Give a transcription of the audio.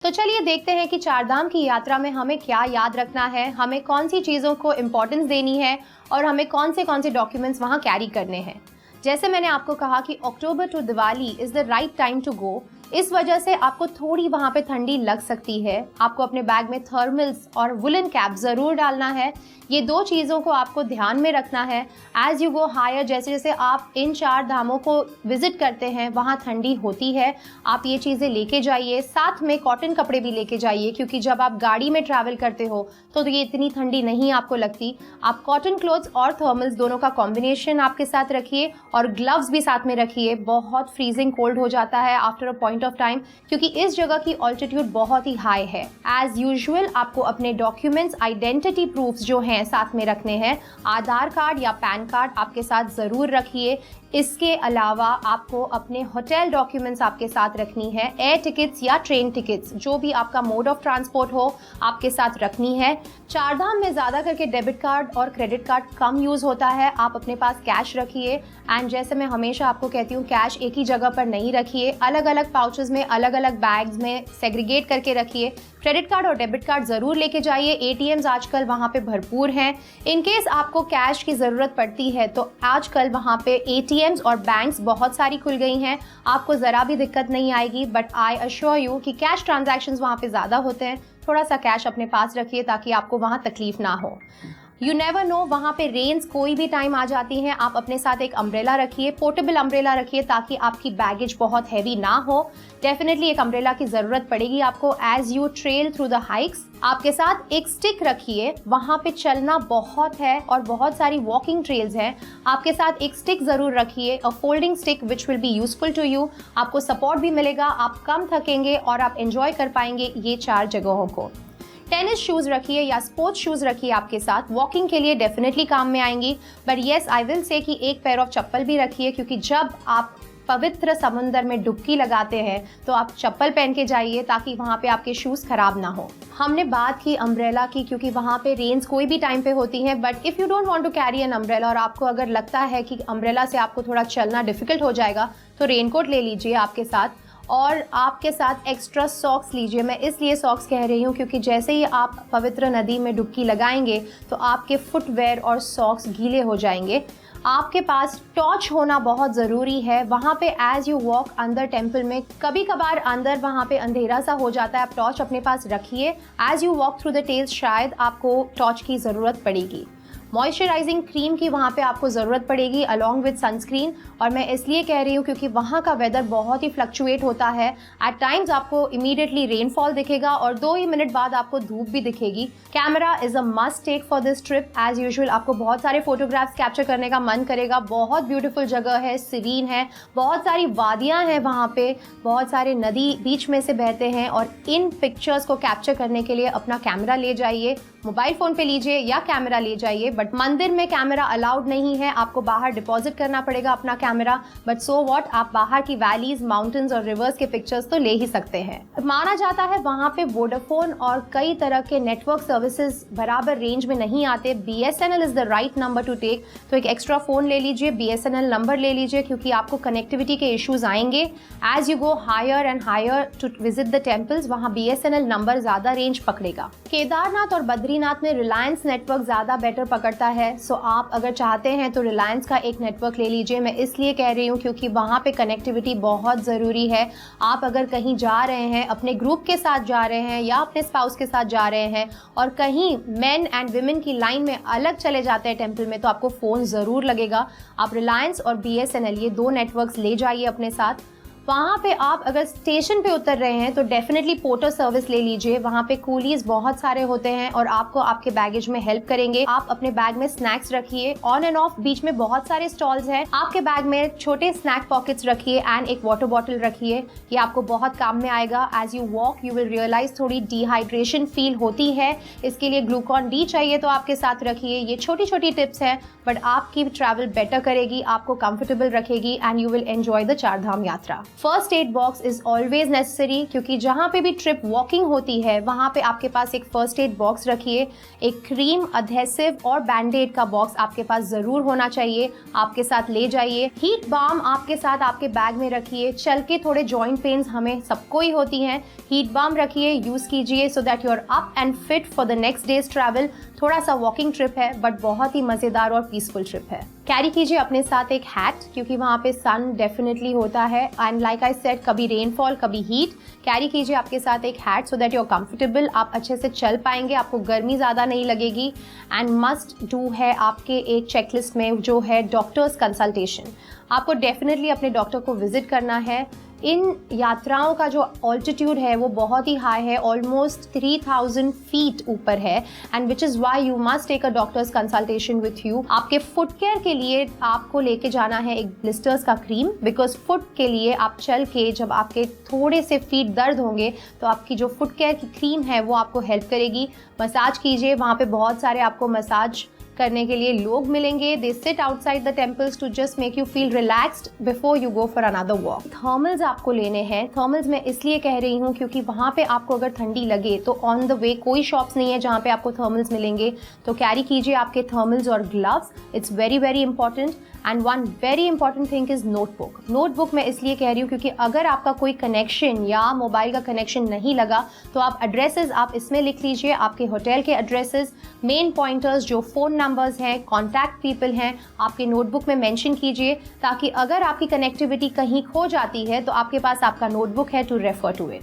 तो चलिए देखते हैं कि चारधाम की यात्रा में हमें क्या याद रखना है, हमें कौन सी चीज़ों को इम्पोर्टेंस देनी है और हमें कौन से डॉक्यूमेंट्स वहाँ कैरी करने हैं। जैसे मैंने आपको कहा कि October to Diwali is the right time to go. इस वजह से आपको थोड़ी वहाँ पे ठंडी लग सकती है। आपको अपने बैग में थर्मल्स और वुलन कैप ज़रूर डालना है। ये दो चीज़ों को आपको ध्यान में रखना है। एज़ यू गो हायर, जैसे जैसे आप इन चार धामों को विज़िट करते हैं वहाँ ठंडी होती है, आप ये चीज़ें लेके जाइए। साथ में कॉटन कपड़े भी लेके जाइए, क्योंकि जब आप गाड़ी में ट्रैवल करते हो तो ये इतनी ठंडी नहीं आपको लगती। आप कॉटन क्लोथ्स और थर्मल्स दोनों का कॉम्बिनेशन आपके साथ रखिए और ग्लव्स भी साथ में रखिए। बहुत फ्रीजिंग कोल्ड हो जाता है after a point of time, क्योंकि इस जगह की ऑल्टीट्यूड बहुत ही हाई है। एज यूजुअल आपको अपने डॉक्यूमेंट्स, आइडेंटिटी प्रूफ्स जो हैं साथ में रखने हैं। आधार कार्ड या पैन कार्ड आपके साथ ज़रूर रखिए। इसके अलावा आपको अपने होटल डॉक्यूमेंट्स आपके साथ रखनी है। एयर टिकट्स या ट्रेन टिकट्स, जो भी आपका मोड ऑफ ट्रांसपोर्ट हो, आपके साथ रखनी है। चारधाम में ज़्यादा करके डेबिट कार्ड और क्रेडिट कार्ड कम यूज़ होता है। आप अपने पास कैश रखिए। एंड जैसे मैं हमेशा आपको कहती हूँ, कैश एक ही जगह पर नहीं रखिए, अलग अलग पाउचेस में, अलग अलग बैग्स में सेग्रीगेट करके रखिए। क्रेडिट कार्ड और डेबिट कार्ड ज़रूर लेके जाइए। एटीएम्स आजकल वहाँ पे भरपूर हैं। इन केस आपको कैश की ज़रूरत पड़ती है तो आजकल वहाँ पे एटीएम्स और बैंक्स बहुत सारी खुल गई हैं, आपको ज़रा भी दिक्कत नहीं आएगी। बट आई अश्योर यू कि कैश ट्रांजैक्शंस वहाँ पे ज़्यादा होते हैं। थोड़ा सा कैश अपने पास रखिए ताकि आपको वहाँ तकलीफ ना हो। यू नेवर नो, वहाँ पे रेन्स कोई भी टाइम आ जाती हैं। आप अपने साथ एक अम्ब्रेला रखिए, पोर्टेबल अम्ब्रेला रखिए, ताकि आपकी बैगेज बहुत हैवी ना हो। डेफिनेटली एक अम्ब्रेला की ज़रूरत पड़ेगी आपको as you trail through the hikes. आपके साथ एक स्टिक रखिए, वहाँ पे चलना बहुत है और बहुत सारी वॉकिंग ट्रेल्स हैं। आपके साथ एक स्टिक ज़रूर रखिए, a folding stick which will be useful to you. आपको सपोर्ट भी मिलेगा, आप कम थकेंगे और आप एंजॉय कर पाएंगे ये चार जगहों को। टेनिस शूज़ रखिए या स्पोर्ट्स शूज़ रखिए आपके साथ, वॉकिंग के लिए डेफिनेटली काम में आएंगी। But yes, I will say कि एक पेयर ऑफ चप्पल भी रखिए, क्योंकि जब आप पवित्र समुंदर में डुबकी लगाते हैं तो आप चप्पल पहन के जाइए ताकि वहाँ पे आपके शूज़ खराब ना हो। हमने बात की अम्ब्रेला की, क्योंकि वहाँ पे रेन्स कोई भी टाइम पे होती हैं। But if you don't want to carry an umbrella और आपको अगर लगता है कि अम्ब्रेला से आपको थोड़ा चलना डिफ़िकल्ट हो जाएगा, तो रेनकोट ले लीजिए आपके साथ। और आपके साथ एक्स्ट्रा सॉक्स लीजिए। मैं इसलिए सॉक्स कह रही हूँ क्योंकि जैसे ही आप पवित्र नदी में डुबकी लगाएंगे तो आपके फुटवेयर और सॉक्स गीले हो जाएंगे। आपके पास टॉर्च होना बहुत ज़रूरी है। वहाँ पे एज़ यू वॉक अंदर टेम्पल में, कभी कभार अंदर वहाँ पे अंधेरा सा हो जाता है, आप टॉर्च अपने पास रखिए। As you walk through the trails शायद आपको टॉर्च की ज़रूरत पड़ेगी। मॉइस्चराइजिंग क्रीम की वहाँ पे आपको ज़रूरत पड़ेगी अलॉन्ग विद सनस्क्रीन। और मैं इसलिए कह रही हूँ क्योंकि वहाँ का वेदर बहुत ही फ्लक्चुएट होता है। एट टाइम्स आपको इमीडिएटली रेनफॉल दिखेगा और 2 ही मिनट बाद आपको धूप भी दिखेगी। Camera is a must take for this trip. As usual आपको बहुत सारे फोटोग्राफ्स कैप्चर करने का मन करेगा। बहुत ब्यूटीफुल जगह है, सीरीन है, बहुत सारी वादियाँ हैं वहाँ पे, बहुत सारे नदी बीच में से बहते हैं। और इन पिक्चर्स को कैप्चर करने के लिए अपना कैमरा ले जाइए, मोबाइल फ़ोन पे लीजिए या कैमरा ले जाइए। बट मंदिर में कैमरा अलाउड नहीं है, आपको बाहर डिपॉजिट करना पड़ेगा अपना कैमरा। बट सो व्हाट, आप बाहर की वैलीज, माउंटेन्स और रिवर्स के पिक्चर्स तो ले ही सकते हैं। माना जाता है वहाँ पे वोडाफोन और कई तरह के नेटवर्क सर्विसेज बराबर रेंज में नहीं आते। BSNL is the right number to take. तो एक एक्स्ट्रा फ़ोन ले लीजिए, BSNL नंबर ले लीजिए, क्योंकि आपको कनेक्टिविटी के इश्यूज आएंगे। As you go higher and higher to visit the temples, वहाँ BSNL नंबर ज़्यादा रेंज पकड़ेगा। केदारनाथ और बद्रीनाथ में रिलायंस नेटवर्क ज़्यादा बेटर पकड़ता है। सो आप अगर चाहते हैं तो रिलायंस का एक नेटवर्क ले लीजिए। मैं इसलिए कह रही हूँ क्योंकि वहाँ पे कनेक्टिविटी बहुत ज़रूरी है। आप अगर कहीं जा रहे हैं, अपने ग्रुप के साथ जा रहे हैं या अपने स्पाउस के साथ जा रहे हैं और कहीं मेन एंड विमेन की लाइन में अलग चले जाते हैं टेम्पल में, तो आपको फ़ोन ज़रूर लगेगा। आप रिलायंस और BSNL ये 2 नेटवर्क्स ले जाइए अपने साथ। वहाँ पे आप अगर स्टेशन पे उतर रहे हैं तो डेफिनेटली पोर्टर सर्विस ले लीजिए। वहाँ पे कूलीज बहुत सारे होते हैं और आपको आपके बैगेज में हेल्प करेंगे। आप अपने बैग में स्नैक्स रखिए, ऑन एंड ऑफ बीच में बहुत सारे स्टॉल्स हैं। आपके बैग में छोटे स्नैक पॉकेट्स रखिए एंड एक वाटर बॉटल रखिए, ये आपको बहुत काम में आएगा। As you walk you will realise थोड़ी डिहाइड्रेशन फील होती है, इसके लिए ग्लूकॉन डी चाहिए तो आपके साथ रखिए। ये छोटी छोटी टिप्स हैं बट आपकी ट्रैवल बेटर करेगी, आपको कंफर्टेबल रखेगी and you will enjoy the Chardham yatra. First aid box is always necessary, क्योंकि जहाँ पे भी ट्रिप वॉकिंग होती है वहाँ पे आपके पास एक फर्स्ट एड बॉक्स रखिए। एक क्रीम, अधेसिव और बैंडेड का बॉक्स आपके पास ज़रूर होना चाहिए, आपके साथ ले जाइए। हीट बाम आपके साथ आपके बैग में रखिए। चल के थोड़े जॉइंट पेन्स हमें सबको ही होती हैं, हीट बाम रखिए, यूज़ कीजिए so that you are up and fit for the next days travel. थोड़ा सा वॉकिंग ट्रिप है बट बहुत ही मज़ेदार और पीसफुल ट्रिप है। कैरी कीजिए अपने साथ एक हैट, क्योंकि वहाँ पे सन डेफिनेटली होता है एंड लाइक आई सेड, कभी रेनफॉल कभी हीट। कैरी कीजिए आपके साथ एक hat so that you are comfortable, आप अच्छे से चल पाएंगे, आपको गर्मी ज़्यादा नहीं लगेगी। एंड मस्ट डू है आपके एक चेकलिस्ट में जो है डॉक्टर्स कंसल्टेशन। आपको डेफिनेटली अपने डॉक्टर को विजिट करना है। इन यात्राओं का जो ऑल्टीट्यूड है वो बहुत ही हाई है, ऑलमोस्ट 3000 फीट ऊपर है, and which is why you must take a doctor's consultation with you. आपके फुट केयर के लिए आपको लेके जाना है एक ब्लिस्टर्स का क्रीम, बिकॉज फुट के लिए आप चल के जब आपके थोड़े से फीट दर्द होंगे तो आपकी जो फुट केयर की क्रीम है वो आपको हेल्प करेगी। मसाज कीजिए, वहाँ पे बहुत सारे आपको मसाज करने के लिए लोग मिलेंगे। They sit outside the temples to just make you feel relaxed before you go for another walk. Thermals आपको लेने हैं। थर्मल्स मैं इसलिए कह रही हूँ क्योंकि वहाँ पे आपको अगर ठंडी लगे तो ऑन द वे कोई शॉप्स नहीं है जहाँ पे आपको थर्मल्स मिलेंगे, तो कैरी कीजिए आपके थर्मल्स और gloves. It's very very important. And one very important thing is notebook. Notebook मैं इसलिए कह रही हूँ क्योंकि अगर आपका कोई कनेक्शन या मोबाइल का कनेक्शन नहीं लगा तो आप एड्रेसेस आप इसमें लिख लीजिए, आपके होटल के एड्रेसेस, मेन पॉइंटर्स, जो फ़ोन नंबर्स हैं, कॉन्टैक्ट पीपल हैं, आपके नोटबुक में मेंशन कीजिए, ताकि अगर आपकी कनेक्टिविटी कहीं खो जाती है तो आपके पास आपका नोटबुक है टू रेफर टू इट।